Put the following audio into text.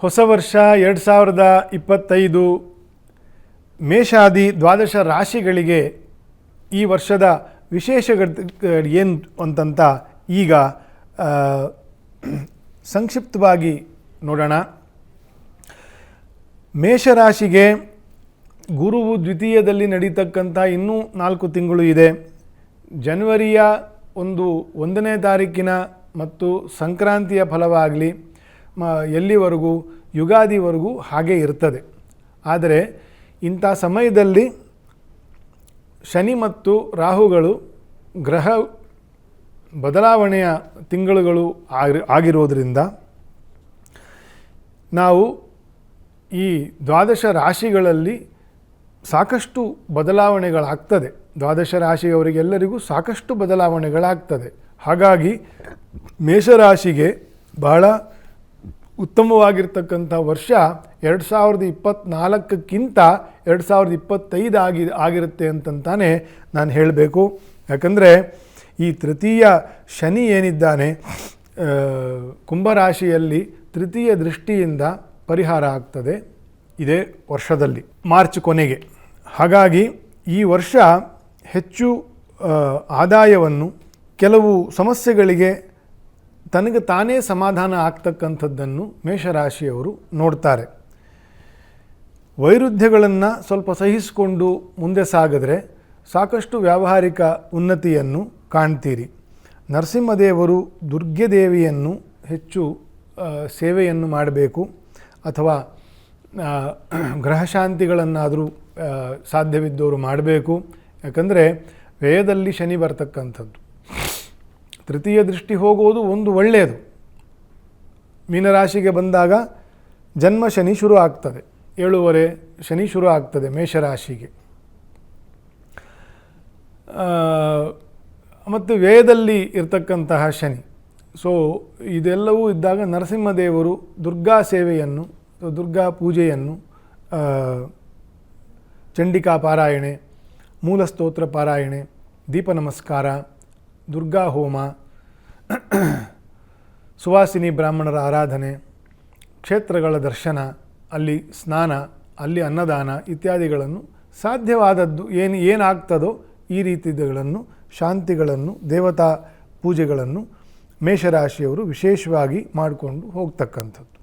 ಹೊಸ ವರ್ಷ 2025 ಮೇಷಾದಿ ದ್ವಾದಶ ರಾಶಿಗಳಿಗೆ ಈ ವರ್ಷದ ವಿಶೇಷಗಳು ಏನು ಅಂತಂತ ಈಗ ಸಂಕ್ಷಿಪ್ತವಾಗಿ ನೋಡೋಣ. ಮೇಷರಾಶಿಗೆ ಗುರುವು ದ್ವಿತೀಯದಲ್ಲಿ ನಡೀತಕ್ಕಂಥ ಇನ್ನೂ 4 ತಿಂಗಳು ಇದೆ. ಜನವರಿಯ 1ನೇ ತಾರೀಕಿನ ಮತ್ತು ಸಂಕ್ರಾಂತಿಯ ಫಲವಾಗಲಿ ಎಲ್ಲಿವರೆಗೂ ಯುಗಾದಿವರೆಗೂ ಹಾಗೆ ಇರ್ತದೆ. ಆದರೆ ಇಂಥ ಸಮಯದಲ್ಲಿ ಶನಿ ಮತ್ತು ರಾಹುಗಳು ಗ್ರಹ ಬದಲಾವಣೆಯ ತಿಂಗಳುಗಳು ಆಗಿರೋದ್ರಿಂದ ನಾವು ಈ ದ್ವಾದಶ ರಾಶಿಗಳಲ್ಲಿ ಸಾಕಷ್ಟು ಬದಲಾವಣೆಗಳಾಗ್ತದೆ. ದ್ವಾದಶ ರಾಶಿಯವರಿಗೆಲ್ಲರಿಗೂ ಸಾಕಷ್ಟು ಬದಲಾವಣೆಗಳಾಗ್ತದೆ. ಹಾಗಾಗಿ ಮೇಷರಾಶಿಗೆ ಬಹಳ ಉತ್ತಮವಾಗಿರ್ತಕ್ಕಂಥ ವರ್ಷ 2024ಕ್ಕಿಂತ 2025 ಆಗಿರುತ್ತೆ ಅಂತಂತಾನೆ ನಾನು ಹೇಳಬೇಕು. ಯಾಕಂದರೆ ಈ ತೃತೀಯ ಶನಿ ಏನಿದ್ದಾನೆ ಕುಂಭರಾಶಿಯಲ್ಲಿ ತೃತೀಯ ದೃಷ್ಟಿಯಿಂದ ಪರಿಹಾರ ಆಗ್ತದೆ ಇದೇ ವರ್ಷದಲ್ಲಿ ಮಾರ್ಚ್ ಕೊನೆಗೆ. ಹಾಗಾಗಿ ಈ ವರ್ಷ ಹೆಚ್ಚು ಆದಾಯವನ್ನು, ಕೆಲವು ಸಮಸ್ಯೆಗಳಿಗೆ ತನಗೆ ತಾನೇ ಸಮಾಧಾನ ಆಗ್ತಕ್ಕಂಥದ್ದನ್ನು ಮೇಷರಾಶಿಯವರು ನೋಡ್ತಾರೆ. ವೈರುಧ್ಯಗಳನ್ನು ಸ್ವಲ್ಪ ಸಹಿಸಿಕೊಂಡು ಮುಂದೆ ಸಾಗಿದ್ರೆ ಸಾಕಷ್ಟು ವ್ಯಾವಹಾರಿಕ ಉನ್ನತಿಯನ್ನು ಕಾಣ್ತೀರಿ. ನರಸಿಂಹದೇವರು ದುರ್ಗೆ ದೇವಿಯನ್ನು ಹೆಚ್ಚು ಸೇವೆಯನ್ನು ಮಾಡಬೇಕು, ಅಥವಾ ಗ್ರಹಶಾಂತಿಗಳನ್ನಾದರೂ ಸಾಧ್ಯವಿದ್ದವರು ಮಾಡಬೇಕು. ಯಾಕಂದರೆ ವ್ಯಯದಲ್ಲಿ ಶನಿ ಬರ್ತಕ್ಕಂಥದ್ದು, ತೃತೀಯ ದೃಷ್ಟಿ ಹೋಗುವುದು ಒಂದು ಒಳ್ಳೆಯದು. ಮೀನರಾಶಿಗೆ ಬಂದಾಗ ಜನ್ಮ ಶನಿ ಶುರು ಆಗ್ತದೆ, 7.5 ಶನಿ ಶುರು ಆಗ್ತದೆ ಮೇಷರಾಶಿಗೆ. ಮತ್ತು ವ್ಯಯದಲ್ಲಿ ಇರ್ತಕ್ಕಂತಹ ಶನಿ. ಸೊ ಇದೆಲ್ಲವೂ ಇದ್ದಾಗ ನರಸಿಂಹದೇವರು ದುರ್ಗಾ ಸೇವೆಯನ್ನು, ದುರ್ಗಾ ಪೂಜೆಯನ್ನು, ಚಂಡಿಕಾ ಪಾರಾಯಣೆ, ಮೂಲ ಸ್ತೋತ್ರ ಪಾರಾಯಣೆ, ದೀಪ ನಮಸ್ಕಾರ, ದುರ್ಗಾ ಹೋಮ, ಸುವಾಸಿನಿ ಬ್ರಾಹ್ಮಣರ ಆರಾಧನೆ, ಕ್ಷೇತ್ರಗಳ ದರ್ಶನ, ಅಲ್ಲಿ ಸ್ನಾನ, ಅಲ್ಲಿ ಅನ್ನದಾನ ಇತ್ಯಾದಿಗಳನ್ನು ಸಾಧ್ಯವಾದದ್ದು ಏನಾಗ್ತದೋ ಈ ರೀತಿಗಳನ್ನು, ಶಾಂತಿಗಳನ್ನು, ದೇವತಾ ಪೂಜೆಗಳನ್ನು ಮೇಷರಾಶಿಯವರು ವಿಶೇಷವಾಗಿ ಮಾಡಿಕೊಂಡು ಹೋಗ್ತಕ್ಕಂಥದ್ದು.